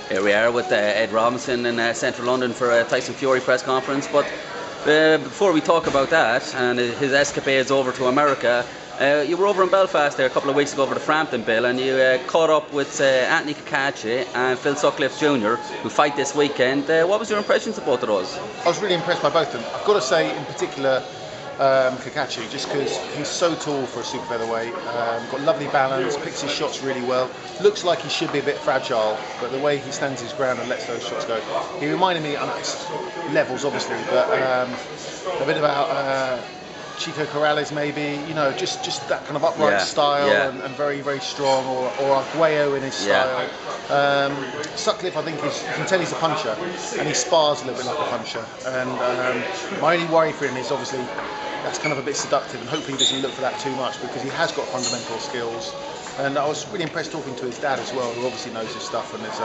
Here we are with Ed Robinson in central London for a Tyson Fury press conference. But before we talk about that and his escapades over to America, you were over in Belfast there a couple of weeks ago for the Frampton Bill, and you caught up with Anthony Cacace and Phil Sutcliffe Jr., who fight this weekend. What was your impressions of both of those? I was really impressed by both of them. I've got to say, in particular, Cacace, just because he's so tall for a super featherweight, got lovely balance, picks his shots really well, looks like he should be a bit fragile, but the way he stands his ground and lets those shots go, he reminded me, I know it's levels obviously, but a bit about Chico Corrales maybe, you know, just that kind of upright style and very, very strong, or Arguello in his style. Sutcliffe, I think, you can tell he's a puncher, and he spars a little bit like a puncher, and my only worry for him is obviously that's kind of a bit seductive, and hopefully he doesn't look for that too much, because he has got fundamental skills. And I was really impressed talking to his dad as well, who obviously knows his stuff and is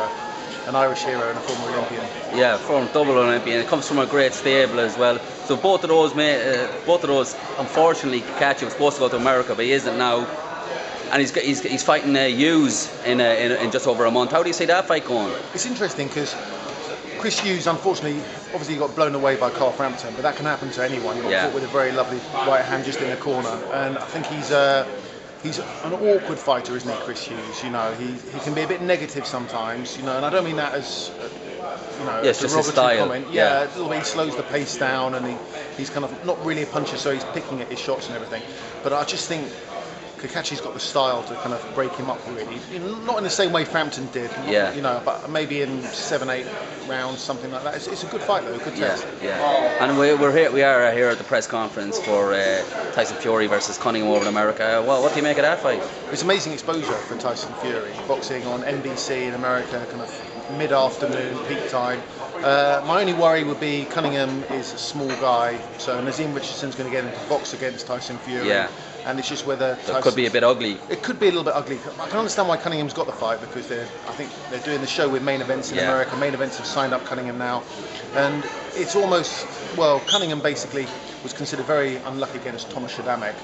an Irish hero and a former Olympian. Yeah, former double Olympian. It comes from a great stable as well. So both of those, unfortunately, Cacace was supposed to go to America, but he isn't now. And he's fighting Hughes in just over a month. How do you see that fight going? It's interesting because Chris Hughes, unfortunately, obviously got blown away by Carl Frampton, but that can happen to anyone. He got caught with a very lovely right hand just in the corner, and I think he's an awkward fighter, isn't he, Chris Hughes? You know, he can be a bit negative sometimes, you know, and I don't mean that as just his style. Comment. Yeah, a little bit. He slows the pace down, and he's kind of not really a puncher, so he's picking at his shots and everything. But I just think Cacace's got the style to kind of break him up, really. You know, not in the same way Frampton did, you know, but maybe in 7-8 rounds, something like that. It's a good fight, though, a good test. And we are here at the press conference for Tyson Fury versus Cunningham over in America. What do you make of that fight? It's amazing exposure for Tyson Fury, boxing on NBC in America, kind of mid-afternoon, peak time. My only worry would be Cunningham is a small guy, so Nazim Richardson's going to get him to box against Tyson Fury. And it's just whether it could be a bit ugly. It could be a little bit ugly. I can understand why Cunningham's got the fight, because I think they're doing the show with main events in America. Main events have signed up Cunningham now, and it's almost, well, Cunningham basically was considered very unlucky against Thomas Shadamek,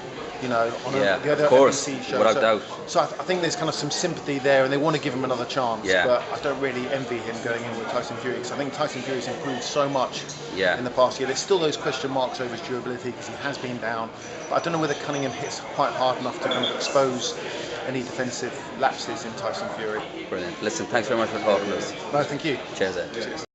you know, on the other NBC show. Without doubt. So I think there's kind of some sympathy there, and they want to give him another chance. But I don't really envy him going in with Tyson Fury, because I think Tyson Fury's improved so much in the past year. There's still those question marks over his durability, because he has been down. But I don't know whether Cunningham hits quite hard enough to kind of expose any defensive lapses in Tyson Fury. Brilliant. Listen, thanks very much for talking to us. No, thank you. Cheers, Ed. Cheers.